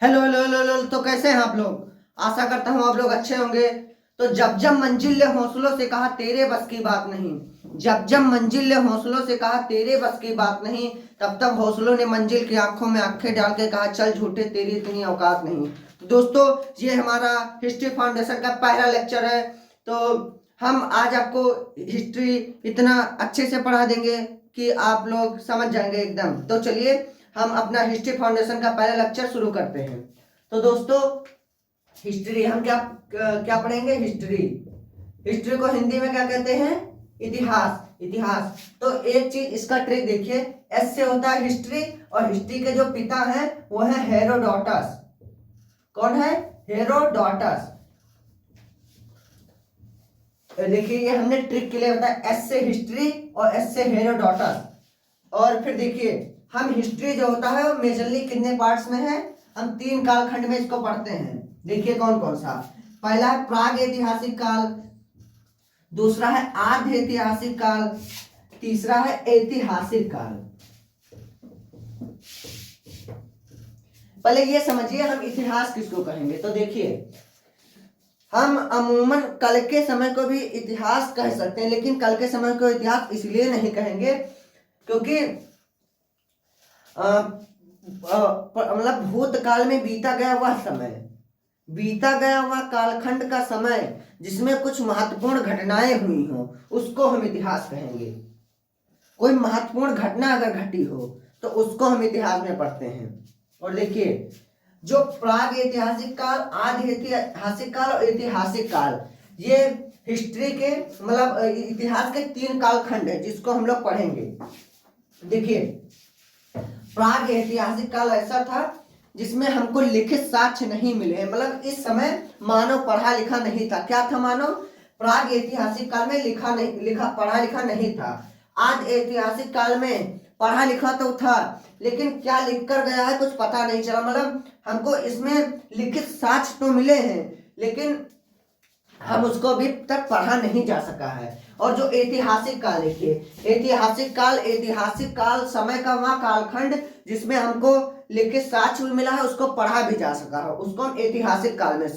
Hello hello hello hello. तो कैसे हैं आप लोग? आशा करता हूँ आप लोग अच्छे होंगे। तो जब जब मंजिल ने हौसलों से कहा तेरे बस की बात नहीं, जब जब मंजिल ने हौसलों से कहा तेरे बस की बात नहीं, तब तब हौसलों ने मंजिल की आंखों में आंखें डाल के कहा चल झूठे तेरी इतनी औकात नहीं। तो दोस्तों, ये हमारा हिस्ट्री फाउंडेशन का पहला लेक्चर है। तो हम आज आपको हिस्ट्री इतना अच्छे से पढ़ा देंगे कि आप लोग समझ जाएंगे एकदम। तो चलिए हम अपना हिस्ट्री फाउंडेशन का पहला लेक्चर शुरू करते हैं। तो दोस्तों, हिस्ट्री हम क्या क्या पढ़ेंगे? हिस्ट्री। हिस्ट्री को हिंदी में क्या कहते हैं? इतिहास। इतिहास। तो एक चीज इसका ट्रिक देखिए, एस से होता है हिस्ट्री, और हिस्ट्री के जो पिता हैं वो है हेरोडोटस। कौन है? हेरोडोटस। देखिए ये हमने ट्रिक के लिए बताया, एस से हिस्ट्री और एस से हेरोडोटस। और फिर देखिए हम हिस्ट्री जो होता है वो मेजरली कितने पार्ट्स में है? हम 3 कालखंड में इसको पढ़ते हैं। देखिए कौन कौन सा। पहला है प्राग ऐतिहासिक काल, दूसरा है आद्य ऐतिहासिक काल, तीसरा है ऐतिहासिक काल। पहले ये समझिए हम इतिहास किसको कहेंगे। तो देखिए हम अमूमन कल के समय को भी इतिहास कह सकते हैं, लेकिन कल के समय को इतिहास इसलिए नहीं कहेंगे क्योंकि मतलब भूतकाल में बीता गया वह समय, बीता गया हुआ कालखंड का समय जिसमें कुछ महत्वपूर्ण घटनाएं हुई हो उसको हम इतिहास कहेंगे। कोई महत्वपूर्ण घटना अगर घटी हो तो उसको हम इतिहास में पढ़ते हैं। और देखिए जो प्राग ऐतिहासिक काल, आदि ऐतिहासिक काल और ऐतिहासिक काल, ये हिस्ट्री के मतलब इतिहास के 3 कालखंड है जिसको हम लोग पढ़ेंगे। देखिए प्राग ऐतिहासिक काल ऐसा था जिसमें हमको लिखित साक्ष्य नहीं मिले हैं, मतलब इस समय मानव पढ़ा लिखा नहीं था। क्या था मानव? प्राग ऐतिहासिक काल में पढ़ा लिखा नहीं था। आज ऐतिहासिक काल में पढ़ा लिखा तो था, लेकिन क्या लिख कर गया है कुछ पता नहीं चला। मतलब हमको इसमें लिखित साक्ष्य तो मिले हैं लेकिन हम उसको अभी तक पढ़ा नहीं जा सका है। और जो ऐतिहासिक काल, देखिए ऐतिहासिक काल समय का वह कालखंड जिसमें हमको लिखित साक्ष्य भी मिला है, उसको पढ़ा भी जा सका है, उसको हम ऐतिहासिक काल में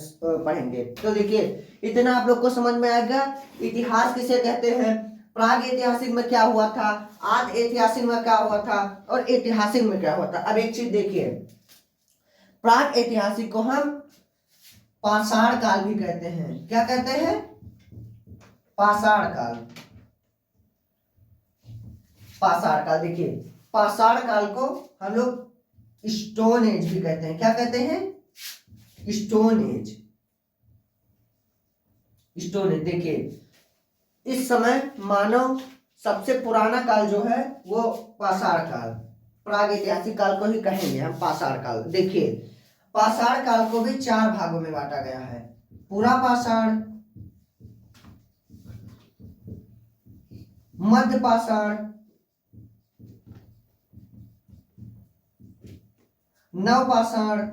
पढ़ेंगे। तो देखिए इतना आप लोग को समझ में आएगा इतिहास किसे कहते हैं, प्राग ऐतिहासिक में क्या हुआ था, आदि ऐतिहासिक में क्या हुआ था और ऐतिहासिक में क्या हुआ था। अब एक चीज देखिए, प्राग ऐतिहासिक को हम पाषाण काल भी कहते हैं। क्या कहते हैं? पाषाण काल। पाषाण काल, देखिए पाषाण काल को हम लोग स्टोन एज भी कहते हैं। क्या कहते हैं? Stone age. Stone age. देखिए इस समय मानव सबसे पुराना काल जो है वो पाषाण काल, प्राग ऐतिहासिक काल को ही कहेंगे हम पाषाण काल। देखिए पाषाण काल को भी 4 भागों में बांटा गया है। पूरा पाषाण, मध्य पाषाण, नव पाषाण,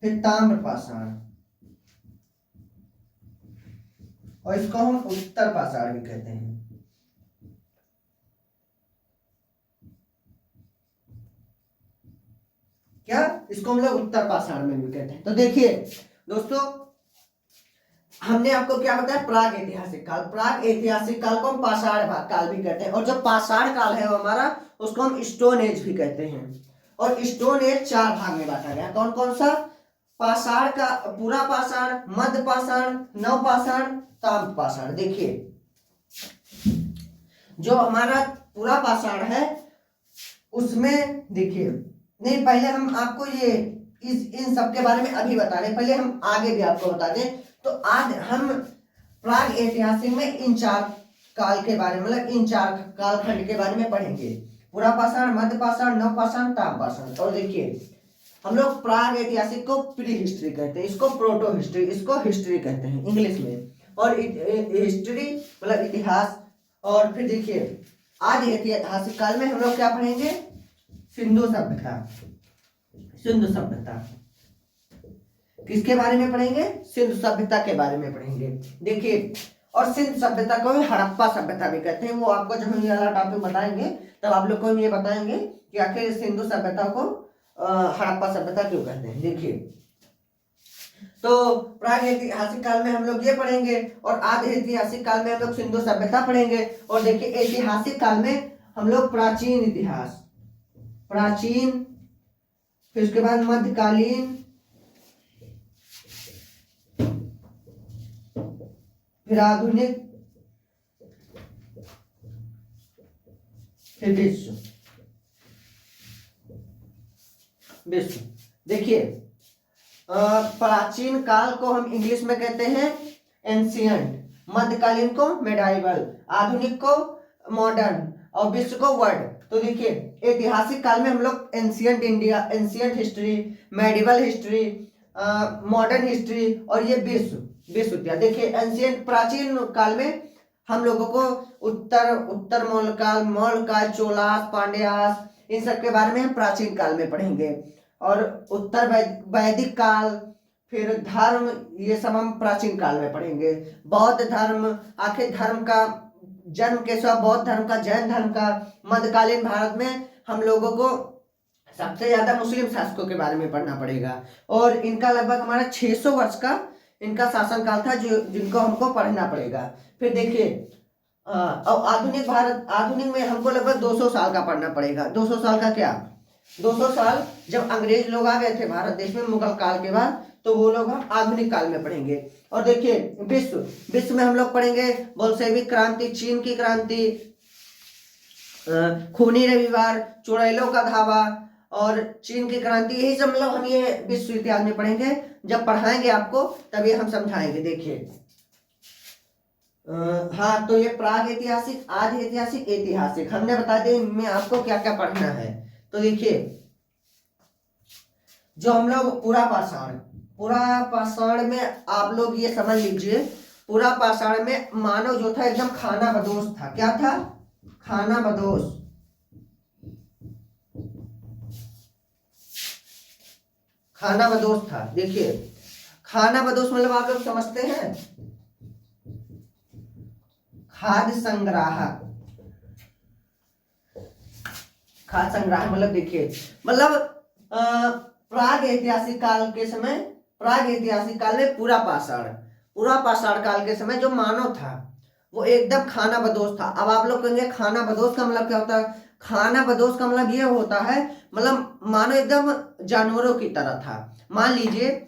फिर ताम्र पाषाण, और इसको हम उत्तर पाषाण भी कहते हैं। क्या? इसको हम लोग उत्तर पाषाण में भी कहते हैं। तो देखिए दोस्तों, हमने आपको क्या बताया? प्राग ऐतिहासिक काल। प्राग ऐतिहासिक काल को हम पाषाण काल भी कहते हैं, और जो पाषाण काल है वो हमारा, उसको हम स्टोन एज भी कहते हैं। और स्टोन एज 4 भाग में बांटा गया। कौन कौन सा? पाषाण का पूरा पाषाण, मध्य पाषाण, नव पाषाण, ताम्र पाषाण। देखिए जो हमारा पूरा पाषाण है उसमें देखिए, नहीं पहले हम आपको ये इन सब के बारे में अभी बता रहे हैं, पहले हम आगे भी आपको बता दें। तो आज हम प्राग ऐतिहासिक में इन 4 काल के बारे में, मतलब इन 4 कालखंड के बारे में पढ़ेंगे। पूरा पाषाण, मध्य पाषाण, नव पाषाण, ताम्र पाषाण। और देखिए हम लोग प्राग ऐतिहासिक को प्री हिस्ट्री कहते हैं, इसको प्रोटो हिस्ट्री, इसको हिस्ट्री कहते हैं इंग्लिश में। और हिस्ट्री मतलब इतिहास। और फिर देखिए आदि ऐतिहासिक काल में हम लोग क्या पढ़ेंगे? सिंधु सभ्यता। सिंधु सभ्यता किसके बारे में पढ़ेंगे? सिंधु सभ्यता के बारे में पढ़ेंगे। देखिए और सिंधु सभ्यता को भी हड़प्पा सभ्यता भी कहते हैं। वो आपको जब हम ये वाला टॉपिक बताएंगे तब आप लोग को हम ये बताएंगे कि आखिर इस सिंधु सभ्यता को हड़प्पा सभ्यता क्यों कहते हैं। देखिए, तो प्राग ऐतिहासिक काल में हम लोग ये पढ़ेंगे और आधे ऐतिहासिक काल में हम लोग सिंधु सभ्यता पढ़ेंगे। और देखिए, ऐतिहासिक काल में हम लोग प्राचीन इतिहास, प्राचीन, फिर उसके बाद मध्यकालीन, फिर आधुनिक, फिर विश्व। देखिए, प्राचीन काल को हम इंग्लिश में कहते हैं एंशियंट, मध्यकालीन को मेडाइवल, आधुनिक को मॉडर्न और विश्व को वर्ल्ड। तो देखिए, ऐतिहासिक काल में हम लोग ancient India, ancient history, medieval history, modern history और ये विश्व इतिहास। देखिए, एंशियंट प्राचीन काल में हम लोगों को उत्तर मौर्य काल, चोलास, पांड्यास, इन सब के बारे में हम प्राचीन काल में पढ़ेंगे। और उत्तर वैदिक काल, फिर धर्म, ये सब हम प्राचीन काल में पढ़ेंगे। बौद्ध धर्म, आखिर धर्म का जन्म कैसे हुआ, बौद्ध धर्म का, जैन धर्म का। मध्यकालीन भारत में हम लोगों को सबसे ज्यादा मुस्लिम शासकों के बारे में पढ़ना पड़ेगा और इनका लगभग हमारा 600 वर्ष का इनका शासनकाल था जो जिनको हमको पढ़ना पड़ेगा। फिर देखिए, और आधुनिक भारत, आधुनिक में हमको लगभग 200 साल का पढ़ना पड़ेगा। 200 साल का क्या, 200 साल जब अंग्रेज लोग आ गए थे भारत देश में मुगल काल के बाद, तो वो लोग हम आधुनिक काल में पढ़ेंगे। और देखिए, विश्व में हम लोग पढ़ेंगे बोल्शेविक क्रांति, चीन की क्रांति, खूनी रविवार, चुड़ैलों का धावा और चीन की क्रांति, यही सब मतलब हम ये विश्व इतिहास में पढ़ेंगे। जब पढ़ाएंगे आपको तभी हम समझाएंगे। देखिए, हाँ, तो ये प्राग ऐतिहासिक, आधि ऐतिहासिक, ऐतिहासिक हमने बता दिया इनमें आपको क्या क्या पढ़ना है। तो देखिए, जो हम लोग पुरा पाषाण में आप लोग ये समझ लीजिए, पुरा पाषाण में मानव जो था एकदम खानाबदोश था। क्या था, खानाबदोश। खानाबदोश था। देखिए, खानाबदोश मतलब आप लोग समझते हैं, खाद्य संग्राहक। खाद्य संग्राहक मतलब देखिए, मतलब प्राग ऐतिहासिक काल के समय, प्राग ऐतिहासिक काल में पूरा पाषाण काल के समय जो मानव था वो एकदम खानाबदोश था। अब आप लोग कहेंगे खानाबदोश का मतलब क्या होता है? खानाबदोश का मतलब ये होता है, मतलब मानो एकदम जानवरों की तरह था। मान लीजिए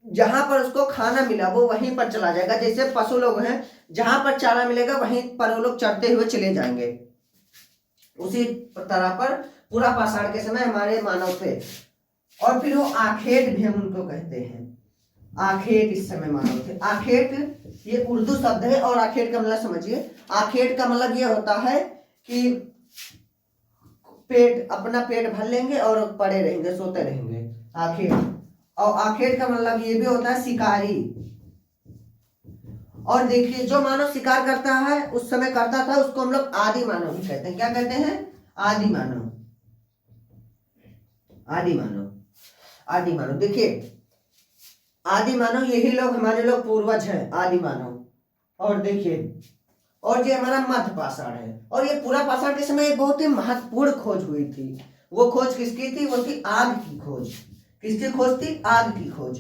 जहां पर उसको खाना मिला वो वहीं पर चला जाएगा। जैसे पशु लोग हैं, जहां पर चारा मिलेगा वहीं पर वो लोग चढ़ते हुए चले जाएंगे। उसी तरह पर पूरा पाषाण के समय हमारे मानव थे। और फिर वो आखेट भी हम उनको कहते हैं, आखेट इस समय मानव थे। आखेट ये उर्दू शब्द है और आखेट का मतलब समझिए, आखेट का मतलब ये होता है कि पेट, अपना पेट भर लेंगे और पड़े रहेंगे, सोते रहेंगे, आखेट। और आखेट का मतलब ये भी होता है शिकारी। और देखिए, जो मानव शिकार करता है उस समय करता था, उसको हम लोग आदि मानव भी कहते हैं। क्या कहते हैं? आदि मानव। आदि मानव, आदि मानव। देखिए, आदि मानव यही लोग हमारे लोग पूर्वज हैं, आदि मानव। और देखिए, और ये हमारा मध्य पाषाण है। और ये पूरा पाषाण के समय एक बहुत ही महत्वपूर्ण खोज हुई थी। वो खोज किसकी थी? वो थी आग की खोज। किसकी खोज थी? आग की खोज।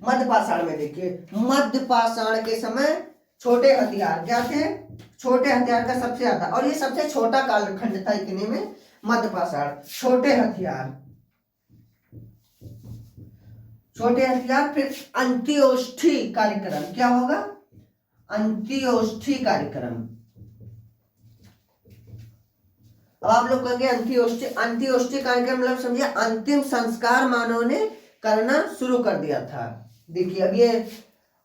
मध्य पाषाण में देखिए, मध्य पाषाण के समय छोटे हथियार क्या थे? छोटे हथियार का सबसे ज्यादा, और ये सबसे छोटा कालखंड था इतने में, मध्य पाषाण। छोटे हथियार, छोटे हथियार। फिर अंत्योष्ठी कार्यक्रम, क्या होगा? अंत्योष्ठी कार्यक्रम। अब आप लोग कहेंगे अंत्योष्ठी कार्यक्रम मतलब समझिए अंतिम संस्कार मानव ने करना शुरू कर दिया था। देखिए, अब ये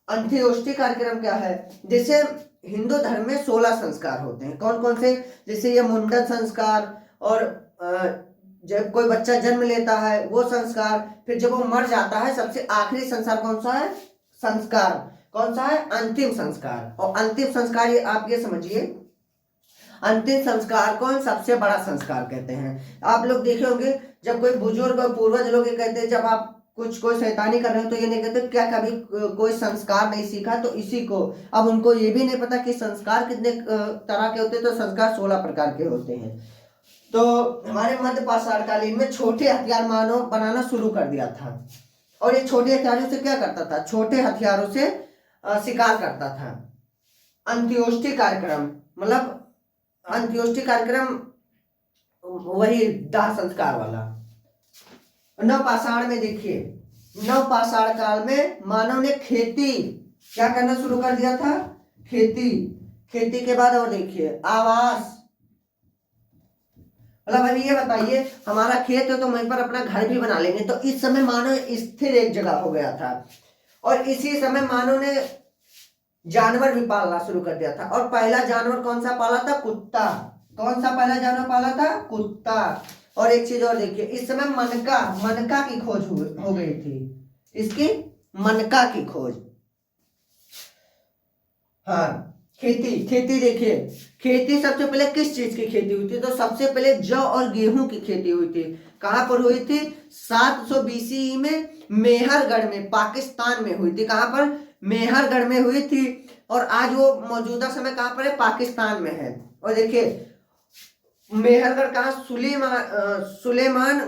अंत्योष्ठी कार्यक्रम क्या है? जैसे हिंदू धर्म में 16 संस्कार होते हैं। कौन कौन से? जैसे ये मुंडन संस्कार, और जब कोई बच्चा जन्म लेता है वो संस्कार, फिर जब वो मर जाता है सबसे आखिरी संस्कार कौन सा है? संस्कार कौन सा है? अंतिम संस्कार। और अंतिम संस्कार ये आप ये समझिए, अंतिम संस्कार को सबसे बड़ा संस्कार कहते हैं। आप लोग देखे होंगे जब कोई बुजुर्ग और पूर्वज लोग ये कहते हैं, जब आप कोई शैतानी कर रहे हो तो ये नहीं कहते क्या कभी कोई संस्कार नहीं सीखा, तो इसी को। अब उनको ये भी नहीं पता कि संस्कार कितने तरह के होते हैं, तो संस्कार 16 प्रकार के होते हैं। तो हमारे मध्य पाषाण कालीन में छोटे हथियार मानव बनाना शुरू कर दिया था। और ये छोटे हथियारों से क्या करता था, छोटे हथियारों से शिकार करता था। अंत्योष्टि कार्यक्रम, मतलब अंत्योष्टि कार्यक्रम वही दाह संस्कार वाला। नवपाषाण में देखिए, नवपाषाण काल में मानव ने खेती क्या करना शुरू कर दिया था, खेती। खेती के बाद और देखिए आवास, मतलब अभी ये बताइए हमारा खेत है तो वहीं पर अपना घर भी बना लेंगे। तो इस समय मानव स्थिर एक जगह हो गया था। और इसी समय मानव ने जानवर भी पालना शुरू कर दिया था। और पहला जानवर कौन सा पाला था, कुत्ता। कौन सा पहला जानवर पाला था, कुत्ता। और एक चीज और देखिए, इस समय मनका, मनका की खोज हो गई थी। इसकी मनका की खोज। हाँ, खेती, खेती देखिए, खेती सबसे पहले किस चीज की खेती हुई थी, तो सबसे पहले जौ और गेहूं की खेती हुई थी। कहां पर हुई थी, 700 BCE में मेहरगढ़ में, पाकिस्तान में हुई थी। कहां पर, मेहरगढ़ में हुई थी। और आज वो मौजूदा समय कहां पर है, पाकिस्तान में है। और देखिए मेहरगढ़ कहा, सुलेमान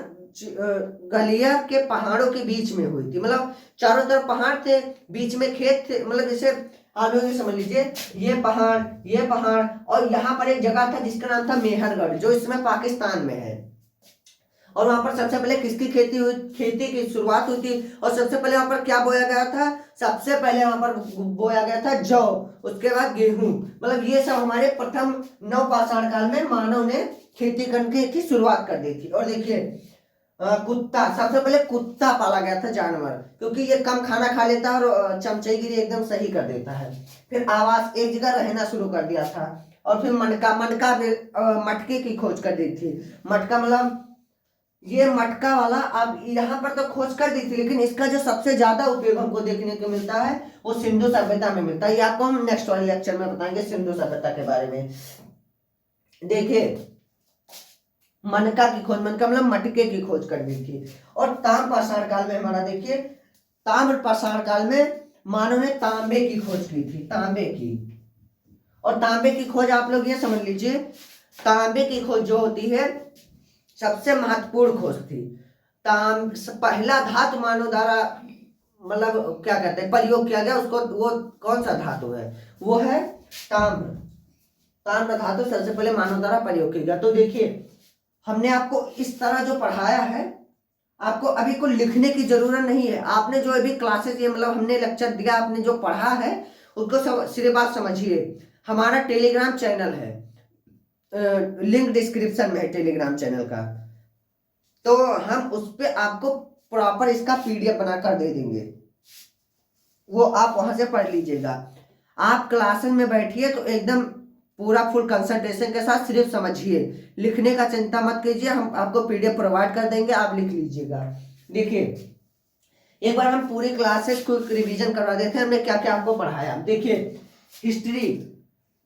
गलिया के पहाड़ों के बीच में हुई थी। मतलब चारों तरफ पहाड़ थे, बीच में खेत थे। मतलब जैसे आप लोग समझ लीजिए, ये पहाड़ और यहाँ पर एक जगह था जिसका नाम था मेहरगढ़, जो इसमें पाकिस्तान में है। और वहां पर सबसे पहले किसकी खेती की शुरुआत हुई थी। और सबसे पहले वहां पर क्या बोया गया था, सबसे पहले वहां पर बोया गया था जौ, उसके बाद गेहूं। मतलब ये सब हमारे प्रथम नवपाषाण काल में मानव ने खेती करने की शुरुआत कर दी थी। और देखिए कुत्ता, सबसे पहले कुत्ता पाला गया था जानवर, क्योंकि ये कम खाना खा लेता है और चमचेगिरी एकदम सही कर देता है। फिर आवास, एक जगह रहना शुरू कर दिया था। और फिर मनका, मटके की खोज कर दी थी। मटका मतलब ये मटका वाला अब यहाँ पर तो खोज कर दी थी, लेकिन इसका जो सबसे ज्यादा उपयोग हमको देखने को मिलता है वो सिंधु सभ्यता में मिलता है। ये आपको हम नेक्स्ट वाले लेक्चर में बताएंगे सिंधु सभ्यता के बारे में। देखिए मनका की खोज, मनका मतलब मटके की खोज कर दी थी। और ताम्रपाषाण काल में हमारा देखिए, ताम्रपाषाण काल में मानव ने तांबे की खोज की थी, तांबे की। और तांबे की खोज आप लोग ये समझ लीजिए, तांबे की खोज जो होती है सबसे महत्वपूर्ण खोज थी। पहला धातु मानव द्वारा मतलब क्या कहते हैं प्रयोग किया गया, उसको वो कौन सा धातु है, वो है ताम्र। ताम्र धातु सबसे पहले मानव द्वारा प्रयोग किया गया। तो देखिए हमने आपको इस तरह जो पढ़ाया है, आपको अभी को लिखने की जरूरत नहीं है। आपने जो अभी क्लासेस ये मतलब हमने लेक्चर दिया, आपने जो पढ़ा है उसको सिर्फ बात समझिए। हमारा टेलीग्राम चैनल है, लिंक डिस्क्रिप्शन में है टेलीग्राम चैनल का। तो हम उस पर आपको प्रॉपर इसका PDF बनाकर दे देंगे, वो आप वहां से पढ़ लीजिएगा। आप क्लासेस में बैठिए तो एकदम पूरा फुल कंसंट्रेशन के साथ सिर्फ समझिए, लिखने का चिंता मत कीजिए, हम आपको PDF प्रोवाइड कर देंगे, आप लिख लीजिएगा। देखिए एक बार हम पूरी क्लासेस को रिवीजन करवा देते हैं, हमने क्या क्या आपको पढ़ाया। देखिए हिस्ट्री,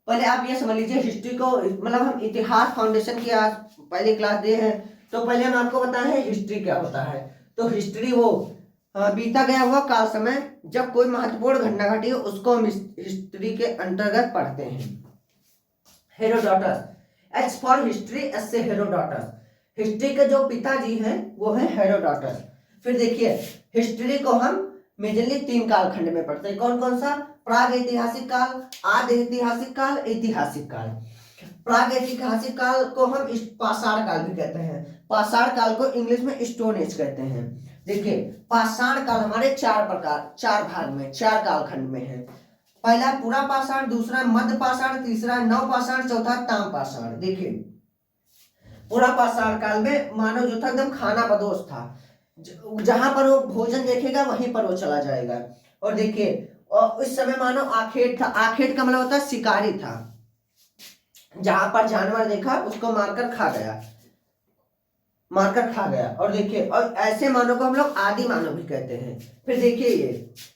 पहले आप ये समझ लीजिए हिस्ट्री को, मतलब हम इतिहास फाउंडेशन की आज पहली क्लास दे हैं, तो पहले हम आपको बताएं हिस्ट्री क्या होता है। तो हिस्ट्री वो बीता गया हुआ काल समय जब कोई महत्वपूर्ण घटना घटी हो, उसको हम हिस्ट्री के अंतर्गत पढ़ते हैं। Herodotus, H for history, S से हेरोडोटस। हिस्ट्री के जो पिताजी हैं वो है हेरोडोटस। फिर देखिए हिस्ट्री को हम मेजरली 3 कालखंड में पढ़ते हैं। कौन कौन सा, प्राग ऐतिहासिक काल, आदि ऐतिहासिक काल, ऐतिहासिक काल। प्राग ऐतिहासिक काल को हम पाषाण काल भी कहते हैं। पाषाण काल को इंग्लिश में स्टोन एज कहते हैं। देखिए पाषाण काल हमारे 4 प्रकार, 4 भाग में, 4 कालखंड में है। पहला पूरा पाषाण, दूसरा मध्य पाषाण, तीसरा नवपाषाण, चौथा ताम्रपाषाण। देखिए पूरा पाषाण काल में मानव जो था एकदम खाना बदोश था, जहां पर वो भोजन देखेगा वहीं पर वो चला जाएगा। और देखिए और उस समय मानव आखेट था, आखेट का मतलब होता है शिकारी था, जहां पर जानवर देखा उसको मारकर खा गया, मारकर खा गया। और देखिए और ऐसे मानव को हम लोग आदि मानव भी कहते हैं। फिर देखिए ये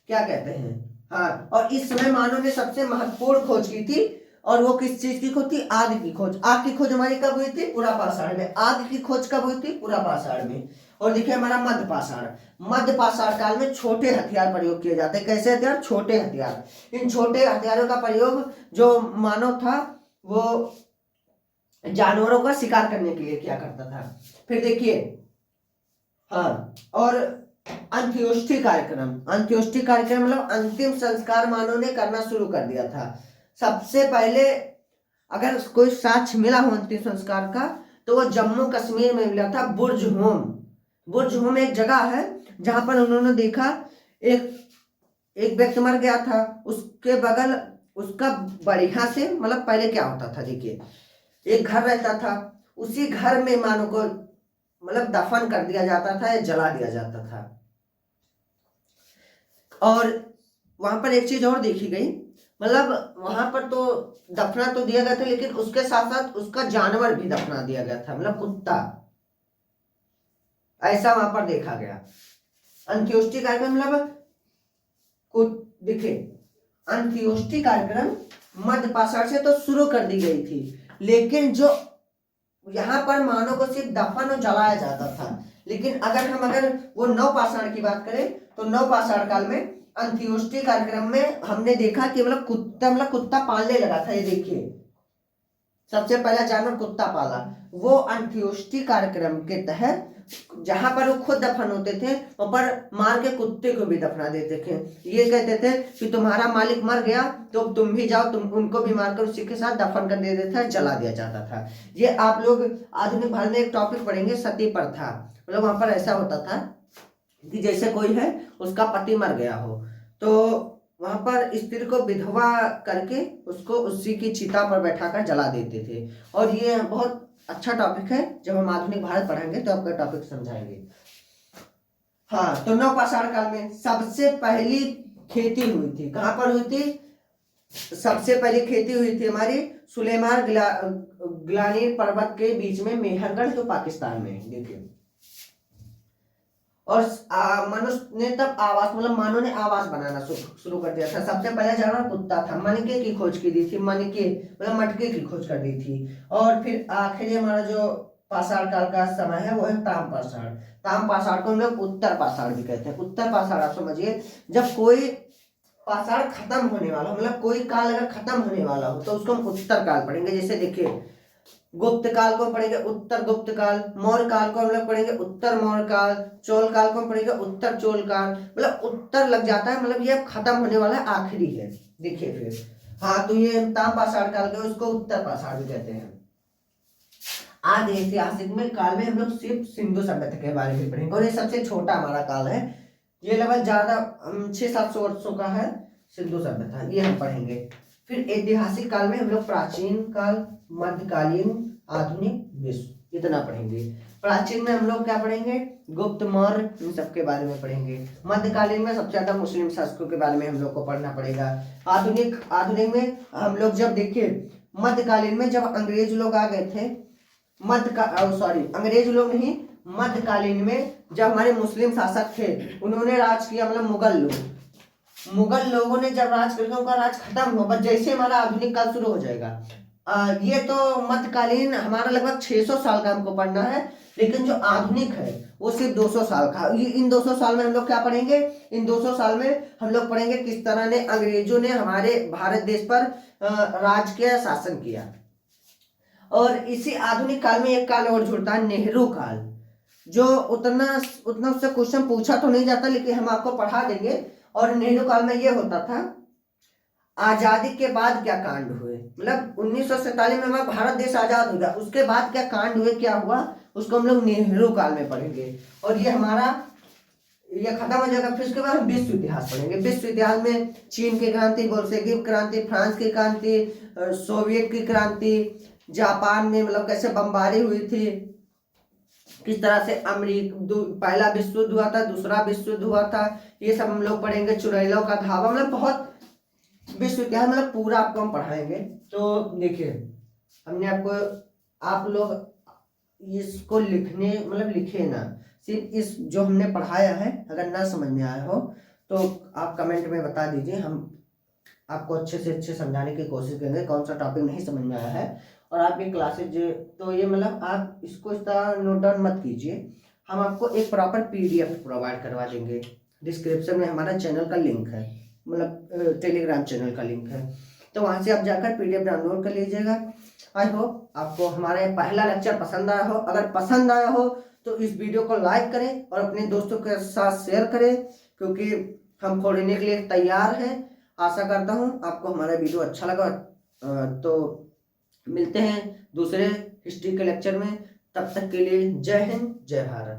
क्या कहते हैं, हाँ, और इस समय मानव ने सबसे महत्वपूर्ण खोज की थी, और वो किस चीज की खोज थी, आग की खोज। आग की खोज हमारी कब हुई थी, पूरा पाषाण में। आग की खोज कब हुई थी, पूरा पाषाण में। और देखिए हमारा मध्य पाषाण, मध्य पाषाण काल में छोटे हथियार प्रयोग किए जाते हैं। कैसे हथियार, छोटे हथियार। इन छोटे हथियारों का प्रयोग जो मानव था वो जानवरों का शिकार करने के लिए किया करता था। फिर देखिए, हाँ, और अंत्योष्टि कार्यक्रम, अंत्योष्टि कार्यक्रम मतलब अंतिम संस्कार मानव ने करना शुरू कर दिया था। सबसे पहले अगर कोई साक्ष्य मिला हो अंतिम संस्कार का तो वो जम्मू कश्मीर में मिला था। बुर्ज होम, बुर्ज होम एक जगह है जहां पर उन्होंने देखा एक एक व्यक्ति मर गया था, उसके बगल उसका बढ़िया से, मतलब पहले क्या होता था, देखिए एक घर रहता था, उसी घर में मानो को मतलब दफन कर दिया जाता था या जला दिया जाता था। और वहां पर एक चीज और देखी गई, मतलब वहां पर तो दफना तो दिया गया था लेकिन उसके साथ साथ उसका जानवर भी दफना दिया गया था, मतलब कुत्ता, ऐसा वहां पर देखा गया। अंत्योष्टि कार्यक्रम मतलब देखिए, अंत्योष्टि कार्यक्रम मध्य पाषाण से तो शुरू कर दी गई थी, लेकिन जो यहाँ पर मानव को सिर्फ दफन और जलाया जाता था। लेकिन अगर वो नवपाषाण की बात करें तो नवपाषाण काल में अंत्योष्टि कार्यक्रम में हमने देखा कि मतलब कुत्ता पालने लगा था। ये देखिए, सबसे पहला जानवर कुत्ता पाला, वो अंत्योष्टि कार्यक्रम के तहत जहां पर वो खुद दफन होते थे वहां पर मार के कुत्ते को भी दफना देते थे। ये कहते थे कि तुम्हारा मालिक मर गया तो तुम भी जाओ, तुम उनको भी मारकर उसी के साथ दफन कर देते थे, जला दिया जाता था। ये आप लोग आधुनिक भारत में एक टॉपिक पढ़ेंगे, सती प्रथा। मतलब वहां पर ऐसा होता था कि जैसे कोई है, उसका पति मर गया हो तो वहां पर स्त्री को विधवा करके उसको उसी की चिता पर बैठाकर जला देते थे। और ये बहुत अच्छा टॉपिक है, जब हम आधुनिक भारत पढ़ेंगे तो आपका टॉपिक समझाएंगे। हाँ, तो नवपाषाण काल में सबसे पहली खेती हुई थी, कहां पर हुई थी? सबसे पहली खेती हुई थी हमारी सुलेमान ग्लानिर पर्वत के बीच में, मेहरगढ़, जो पाकिस्तान में है, देखिए। और मनुष्य ने तब आवास, मतलब मानव ने आवास बनाना शुरू कर दिया था। सबसे पहला जानवर कुत्ता था, मनके की खोज की दी थी, मनके मतलब मटके की खोज कर दी थी। और फिर आखिरी हमारा जो पाषाण काल का समय है वो है ताम्रपाषाण। ताम्रपाषाण को हम लोग उत्तर पाषाण भी कहते हैं। उत्तर पाषाण आप समझिए, जब कोई पाषाण खत्म होने वाला, मतलब कोई काल अगर खत्म होने वाला हो तो उसको हम उत्तर काल पढ़ेंगे। जैसे देखिए, गुप्त काल को पढ़ेंगे उत्तर गुप्त काल, मौर्य काल को हम लोग पढ़ेंगे उत्तर मौर्य काल, चोल काल को हम पढ़ेंगे उत्तर चोल काल। मतलब उत्तर लग जाता है, मतलब ये अब खत्म होने वाला है, आखिरी है। देखिए फिर, हाँ, तो ये ताम्रपाषाण काल के उसको उत्तर पाषाण भी कहते हैं। आदि ऐतिहासिक में काल में हम लोग सिर्फ सिंधु सभ्यता के बारे में पढ़ेंगे, और ये सबसे छोटा हमारा काल है, ये लगभग ज्यादा 600-700 वर्षों का है सिंधु सभ्यता, ये हम पढ़ेंगे। फिर ऐतिहासिक काल में हम लोग प्राचीन काल, मध्यकालीन, आधुनिक, विश्व, इतना पढ़ेंगे। प्राचीन में हम लोग क्या पढ़ेंगे? गुप्त, मौर्य, इन सब के बारे में पढ़ेंगे। मध्यकालीन में सबसे ज्यादा मुस्लिम शासकों के बारे में हम लोग को पढ़ना पड़ेगा। आधुनिक में हम लोग जब देखिए, मध्यकालीन में जब अंग्रेज लोग आ गए थे, अंग्रेज लोग नहीं, मध्यकालीन में जब हमारे मुस्लिम शासक थे उन्होंने राज किया, मतलब मुगल लोगों ने जब राज करके उनका राज खत्म हुआ, बस जैसे हमारा आधुनिक काल शुरू हो जाएगा। ये तो मध्यकालीन हमारा लगभग 600 साल का हमको पढ़ना है, लेकिन जो आधुनिक है वो सिर्फ 200 साल का। इन 200 साल में हम लोग क्या पढ़ेंगे? इन 200 साल में हम लोग पढ़ेंगे किस तरह ने अंग्रेजों ने हमारे भारत देश पर राज किया, शासन किया। और इसी आधुनिक काल में एक काल और जुड़ता है, नेहरू काल, जो उतना उससे क्वेश्चन पूछा तो नहीं जाता, लेकिन हम आपको पढ़ा देंगे। और नेहरू काल में ये होता था, आजादी के बाद क्या कांड हुए, मतलब 1947 में हमारा भारत देश आजाद हो गया, उसके बाद क्या कांड हुए, क्या हुआ, उसको हम लोग नेहरू काल में पढ़ेंगे। और ये हमारा ये खत्म हो जाएगा। फिर उसके बाद हम विश्व इतिहास पढ़ेंगे। विश्व इतिहास में चीन की क्रांति, बोल्शेविक क्रांति, फ्रांस की क्रांति, सोवियत की क्रांति, जापान में मतलब कैसे बमबारी हुई थी, किस तरह से पहला विश्व युद्ध हुआ था, दूसरा विश्व युद्ध हुआ था, ये सब हम लोग पढ़ेंगे। चुड़ैलों का धावा, मतलब बहुत विश्व इतिहास मतलब पूरा आपको हम पढ़ाएंगे। तो देखिए, हमने आपको, आप लोग इसको लिखे ना, सिर्फ इस जो हमने पढ़ाया है, अगर ना समझ में आया हो तो आप कमेंट में बता दीजिए, हम आपको अच्छे से अच्छे समझाने की कोशिश करेंगे। कौन सा टॉपिक नहीं समझ में आया है, और आपकी क्लासेज तो ये मतलब आप इसको इस तरह नोट डाउन मत कीजिए, हम आपको एक प्रॉपर PDF प्रोवाइड करवा देंगे। डिस्क्रिप्शन में हमारा चैनल का लिंक है, मतलब टेलीग्राम चैनल का लिंक है। तो वहाँ से आप जाकर PDF डाउनलोड कर लीजिएगा। आई होप आपको हमारा ये पहला लेक्चर पसंद आया हो। अगर पसंद आया हो तो इस वीडियो को लाइक करें और अपने दोस्तों के साथ शेयर करें, क्योंकि हम पढ़ने के लिए तैयार हैं। आशा करता हूँ आपको हमारा वीडियो अच्छा लगा। तो मिलते हैं दूसरे हिस्ट्री के लेक्चर में, तब तक के लिए जय हिंद जय भारत।